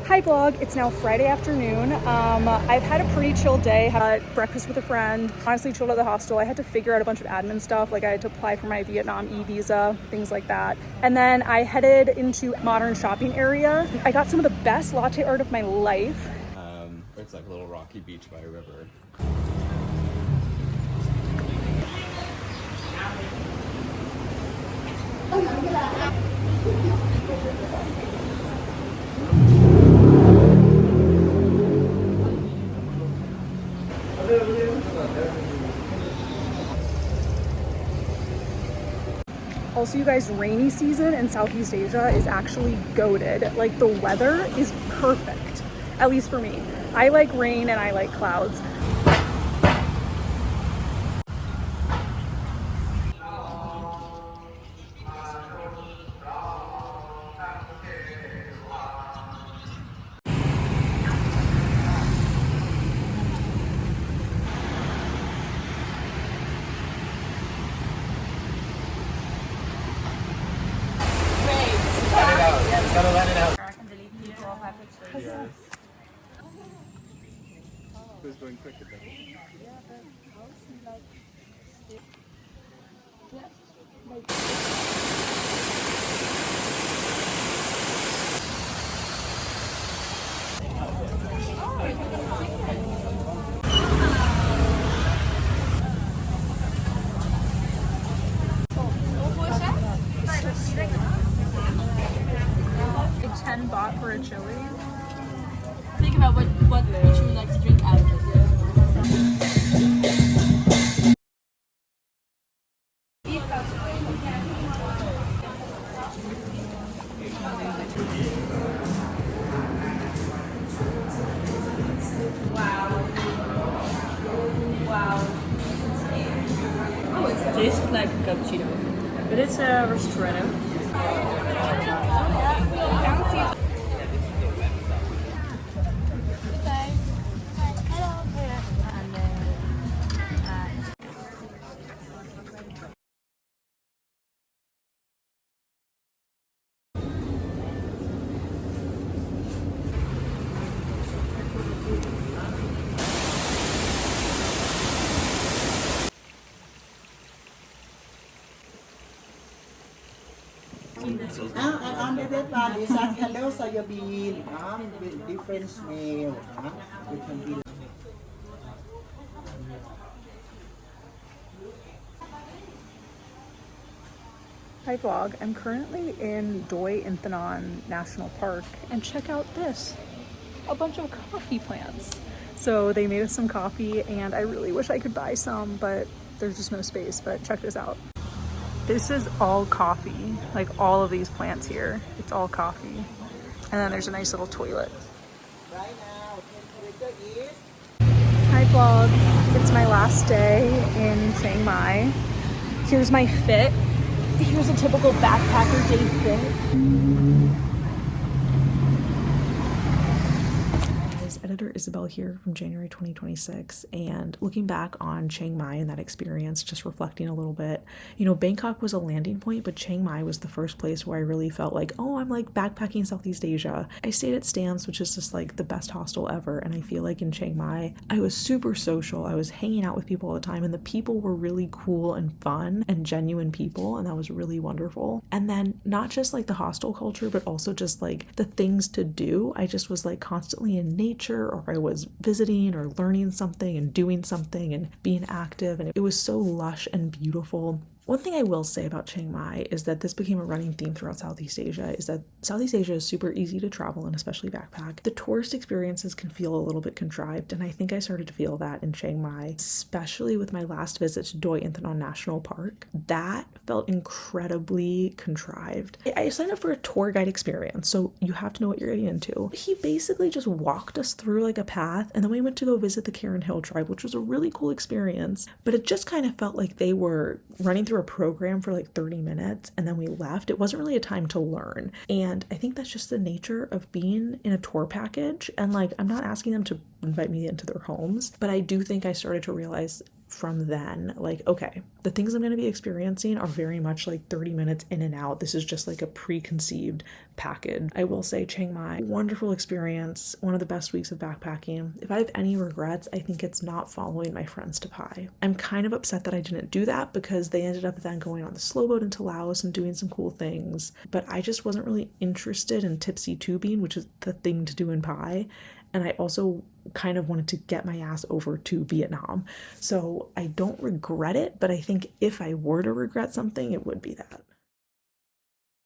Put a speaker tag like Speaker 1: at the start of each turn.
Speaker 1: Hi vlog, it's now Friday afternoon. I've had a pretty chill day, had breakfast with a friend, honestly chilled at the hostel. I had to figure out a bunch of admin stuff, like I had to apply for my Vietnam e-visa, things like that. And then I headed into modern shopping area. I got some of the best latte art of my life.
Speaker 2: It's like a little rocky beach by a river.
Speaker 1: Also, you guys, rainy season in Southeast Asia is actually goated. Like the weather is perfect, at least for me. I like rain and I like clouds.
Speaker 2: Gotta let it out. Who's going quicker then?
Speaker 1: Like 10 baht for a chili.
Speaker 3: Think about what you would like to drink out of it. It tastes like a cappuccino, but it's a ristretto.
Speaker 4: And under that one is a hello soybean with different smell. We can be.
Speaker 1: Hi vlog, I'm currently in Doi Inthanon National Park and check out this, a bunch of coffee plants. So they made us some coffee and I really wish I could buy some, but there's just no space, but check this out. This is all coffee, like all of these plants here, it's all coffee. And then there's a nice little toilet.
Speaker 4: Right now, temperature is.
Speaker 1: Hi vlog, it's my last day in Chiang Mai. Here's my fit. Here's a typical backpacker day fit. Editor Isabel here from January 2026, and looking back on Chiang Mai and that experience, just reflecting a little bit, you know, Bangkok was a landing point, but Chiang Mai was the first place where I really felt like, oh, I'm like backpacking Southeast Asia. I stayed at Stan's, which is just like the best hostel ever, and I feel like in Chiang Mai I was super social. I was hanging out with people all the time, and the people were really cool and fun and genuine people, and that was really wonderful. And then not just like the hostel culture, but also just like the things to do. I just was like constantly in nature, or I was visiting or learning something and doing something and being active, and it was so lush and beautiful. One thing I will say about Chiang Mai is that this became a running theme throughout Southeast Asia, is that Southeast Asia is super easy to travel and especially backpack. The tourist experiences can feel a little bit contrived, and I think I started to feel that in Chiang Mai, especially with my last visit to Doi Inthanon National Park. That felt incredibly contrived. I signed up for a tour guide experience, so you have to know what you're getting into. He basically just walked us through like a path, and then we went to go visit the Karen Hill tribe, which was a really cool experience, but it just kind of felt like they were running through a program for like 30 minutes and then we left. It wasn't really a time to learn. And I think that's just the nature of being in a tour package. And like, I'm not asking them to invite me into their homes, but I do think I started to realize from then, like, okay, the things I'm going to be experiencing are very much like 30 minutes in and out. This is just like a preconceived package. I will say Chiang Mai, wonderful experience, one of the best weeks of backpacking. If I have any regrets, I think it's not following my friends to Pai. I'm kind of upset that I didn't do that because they ended up then going on the slow boat into Laos and doing some cool things, but I just wasn't really interested in tipsy tubing, which is the thing to do in Pai. And I also kind of wanted to get my ass over to Vietnam. So I don't regret it, but I think if I were to regret something, it would be that.